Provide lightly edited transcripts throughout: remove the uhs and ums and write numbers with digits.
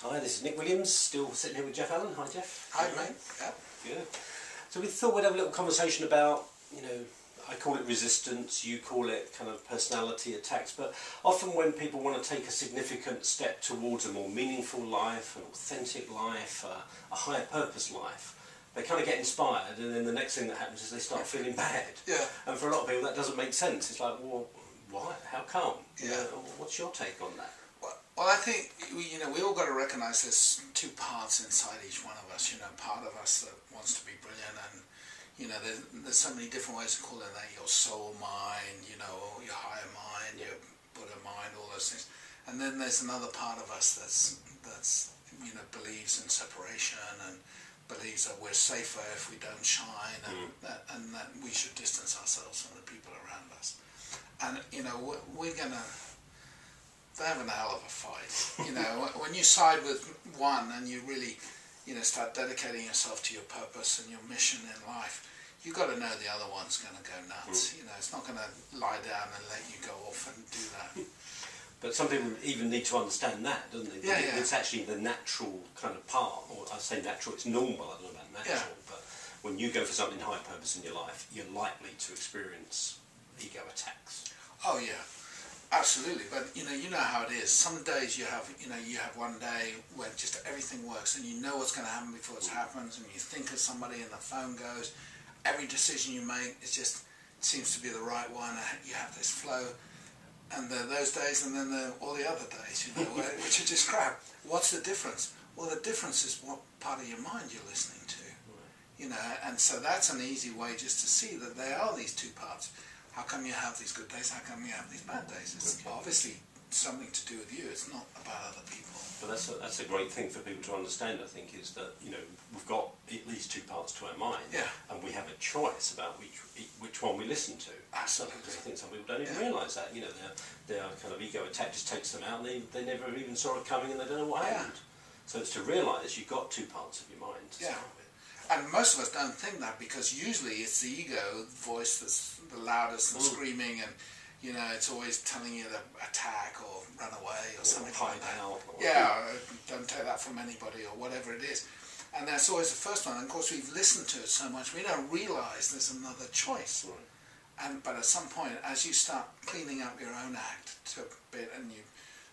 Hi, this is Nick Williams, still sitting here with Jeff Allen. Hi, Jeff. Hi, mate. Yeah. Good. So we thought we'd have a little conversation about, I call it resistance, you call it kind of personality attacks, but often when people want to take a significant step towards a more meaningful life, an authentic life, a higher purpose life, they kind of get inspired, and then the next thing that happens is they start feeling bad. Yeah. And for a lot of people that doesn't make sense. It's like, well, why? How come? Yeah. What's your take on that? Well, I think we all got to recognise there's two parts inside each one of us. Part of us that wants to be brilliant, and there's so many different ways of calling that. Your soul mind, or your higher mind, your Buddha mind, all those things. And then there's another part of us that's believes in separation and believes that we're safer if we don't shine, and that we should distance ourselves from the people around us. And we're gonna. They're having a hell of a fight. When you side with one and you really, start dedicating yourself to your purpose and your mission in life, you've got to know the other one's going to go nuts. It's not going to lie down and let you go off and do that. But some people even need to understand that, don't they? Yeah, yeah. It's actually the natural kind of part, or I say natural, it's normal, I don't know about natural, but when you go for something high purpose in your life, you're likely to experience ego attacks. Oh yeah. Absolutely, but you know how it is. Some days you have one day where just everything works, and you know what's going to happen before it happens, and you think of somebody, and the phone goes. Every decision you make seems to be the right one. You have this flow, and there are those days, and then there are all the other days, which are just crap. What's the difference? Well, the difference is what part of your mind you're listening to, and so that's an easy way just to see that there are these two parts. How come you have these good days? How come you have these bad days? It's obviously something to do with you. It's not about other people. But that's a great thing for people to understand, I think, is that we've got at least two parts to our mind, and we have a choice about which one we listen to. Absolutely. Because I think some people don't even realise that. Their kind of ego attack just takes them out, and they never even saw it coming, and they don't know what happened. So it's to realise you've got two parts of your mind to start with. And most of us don't think that, because usually it's the ego voice that's the loudest and screaming, and it's always telling you to attack or run away or something like that. Don't take that from anybody or whatever it is. And that's always the first one. And of course we've listened to it so much we don't realise there's another choice. But at some point, as you start cleaning up your own act to a bit, and you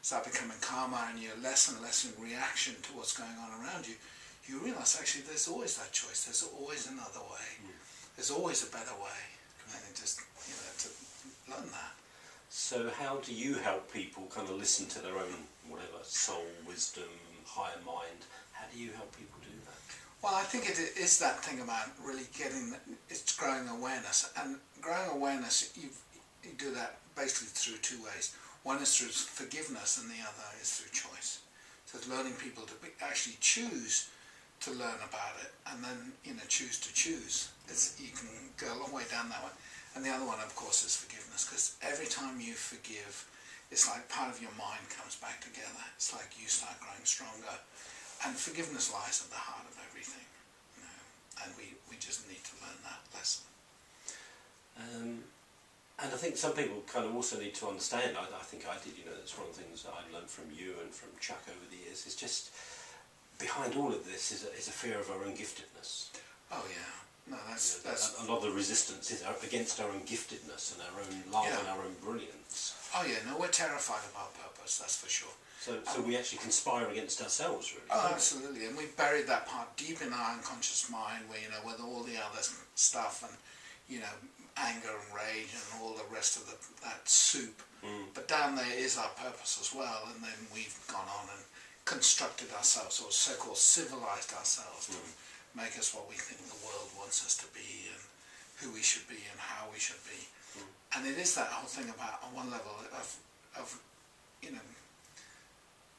start becoming calmer, and you're less and less in reaction to what's going on around you, you realise actually there's always that choice. There's always another way. There's always a better way. And just to learn that. So how do you help people kind of listen to their own soul, wisdom, higher mind? How do you help people do that? Well, I think it is that thing about really it's growing awareness. And growing awareness, you do that basically through two ways. One is through forgiveness, and the other is through choice. So it's learning people to actually choose to learn about it, and then choose to choose. You can go a long way down that one. And the other one, of course, is forgiveness, because every time you forgive, it's like part of your mind comes back together. It's like you start growing stronger, and forgiveness lies at the heart of everything. And we just need to learn that lesson. And I think some people kind of also need to understand. I think I did. That's one of the things that I learned from you and from Chuck over the years. Is just behind all of this is a fear of our own giftedness. Oh yeah, no, that's a lot of the resistance is against our own giftedness and our own love and our own brilliance. Oh yeah, no, we're terrified of our purpose, that's for sure. So we actually conspire against ourselves, really. Oh, absolutely, and we buried that part deep in our unconscious mind, where with all the other stuff and anger and rage and all the rest of that soup. But down there is our purpose as well, and then we've gone on and constructed ourselves, or so-called civilized ourselves, to make us what we think the world wants us to be, and who we should be, and how we should be. And it is that whole thing about, on one level, of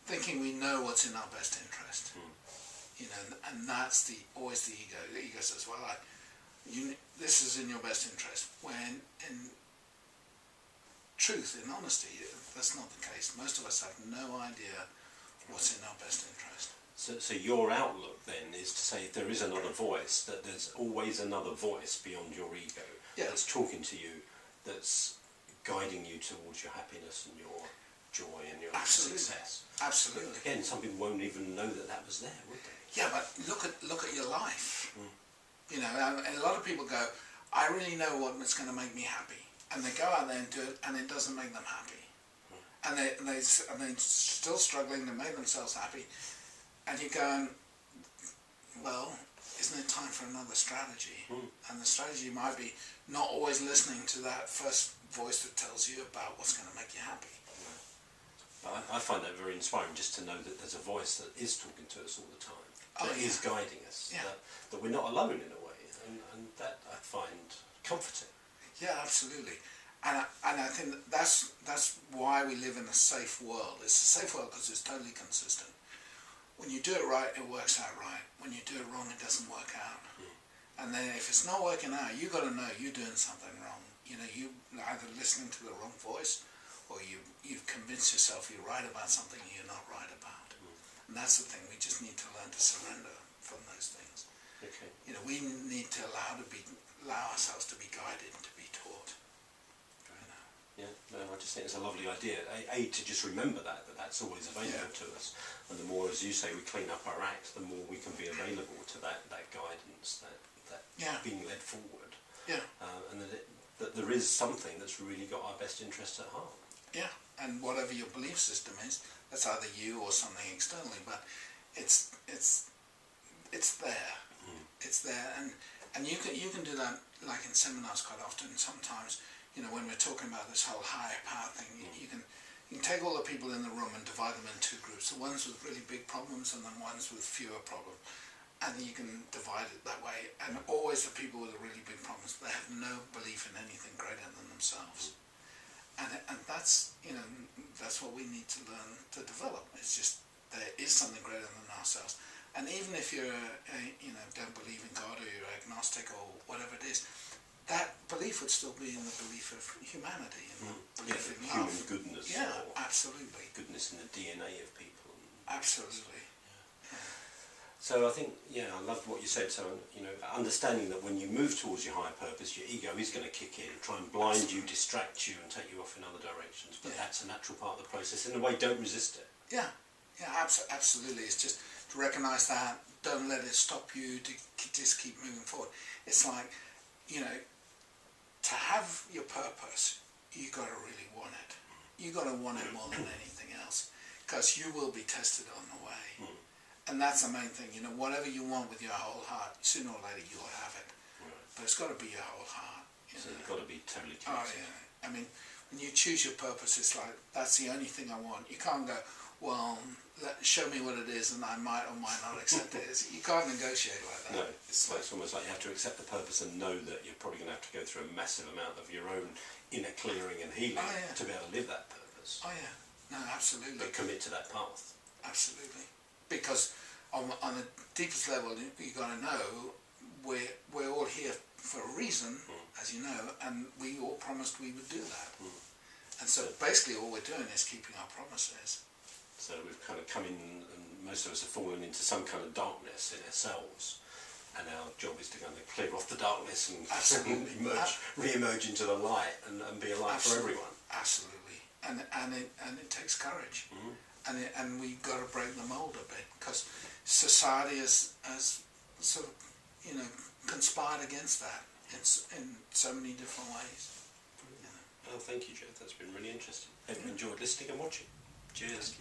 thinking we know what's in our best interest. And that's always the ego. The ego says, well, this is in your best interest, when in truth, in honesty, that's not the case. Most of us have no idea what's in our best interest. So your outlook then is to say, if there is another voice, that there's always another voice beyond your ego that's talking to you, that's guiding you towards your happiness and your joy and your Absolutely. success. Absolutely. Again, some people won't even know that that was there, would they? Yeah, but look at your life. You know, and a lot of people go, I really know what's going to make me happy, and they go out there and do it, and it doesn't make them happy, and they're still struggling to make themselves happy, and you're going, well, isn't it time for another strategy? And the strategy might be not always listening to that first voice that tells you about what's going to make you happy. I find that very inspiring, just to know that there's a voice that is talking to us all the time, that is guiding us, that we're not alone in a way, and that I find comforting. Yeah, absolutely. And I think that's why we live in a safe world. It's a safe world because it's totally consistent. When you do it right, it works out right. When you do it wrong, it doesn't work out. And then if it's not working out, you've got to know you're doing something wrong. You know, you're either listening to the wrong voice, or you've convinced yourself you're right about something you're not right about. And that's the thing, we just need to learn to surrender from those things. Okay. You know, we need to allow ourselves to be guided, to be taught. You know. Yeah, no, I just think it's a lovely idea. To just remember that's always available to us. And the more, as you say, we clean up our act, the more we can be available to that guidance, that being led forward. Yeah. And that there is something that's really got our best interests at heart. Yeah, and whatever your belief system is, that's either you or something externally, but it's there. It's there, and you can do that, like in seminars quite often. Sometimes, you know, when we're talking about this whole higher power thing, you can take all the people in the room and divide them in two groups: the ones with really big problems and the ones with fewer problems. And you can divide it that way. And always the people with the really big problems, they have no belief in anything greater than themselves. And that's, you know, that's what we need to learn to develop. It's just, there is something greater than ourselves. And even if you're, you know, don't believe in God, or you're agnostic, or whatever it is, that belief would still be in the belief of humanity, and the belief in love. Human goodness. Yeah, absolutely. Goodness in the DNA of people. Absolutely. So I think, I loved what you said. So, you know, understanding that when you move towards your higher purpose, your ego is going to kick in, try and blind you, distract you, and take you off in other directions. But that's a natural part of the process. In a way, don't resist it. Yeah, absolutely. It's just to recognise that. Don't let it stop you. To just keep moving forward. It's like, you know, to have your purpose, you got to really want it. You got to want it more than anything else, because you will be tested on the way. And that's the main thing, you know, whatever you want with your whole heart, sooner or later you'll have it. But it's got to be your whole heart. So you've got to be totally committed. Oh yeah. I mean, when you choose your purpose, it's like, that's the only thing I want. You can't go, well, show me what it is and I might or might not accept it. You can't negotiate like that. No, it's almost like you have to accept the purpose and know that you're probably going to have to go through a massive amount of your own inner clearing and healing to be able to live that purpose. Oh yeah, no, absolutely. But commit to that path. Absolutely. Because on the deepest level, you've got to know we're all here for a reason, as you know, and we all promised we would do that. And so basically all we're doing is keeping our promises. So we've kind of come in, and most of us have fallen into some kind of darkness in ourselves, and our job is to kind of clear off the darkness and re-emerge into the light and be a light for everyone. Absolutely. And it takes courage. And we've got to break the mold a bit, because society has sort of, you know, conspired against that in so many different ways. Well, thank you, Jeff. That's been really interesting. I've enjoyed listening and watching. Cheers.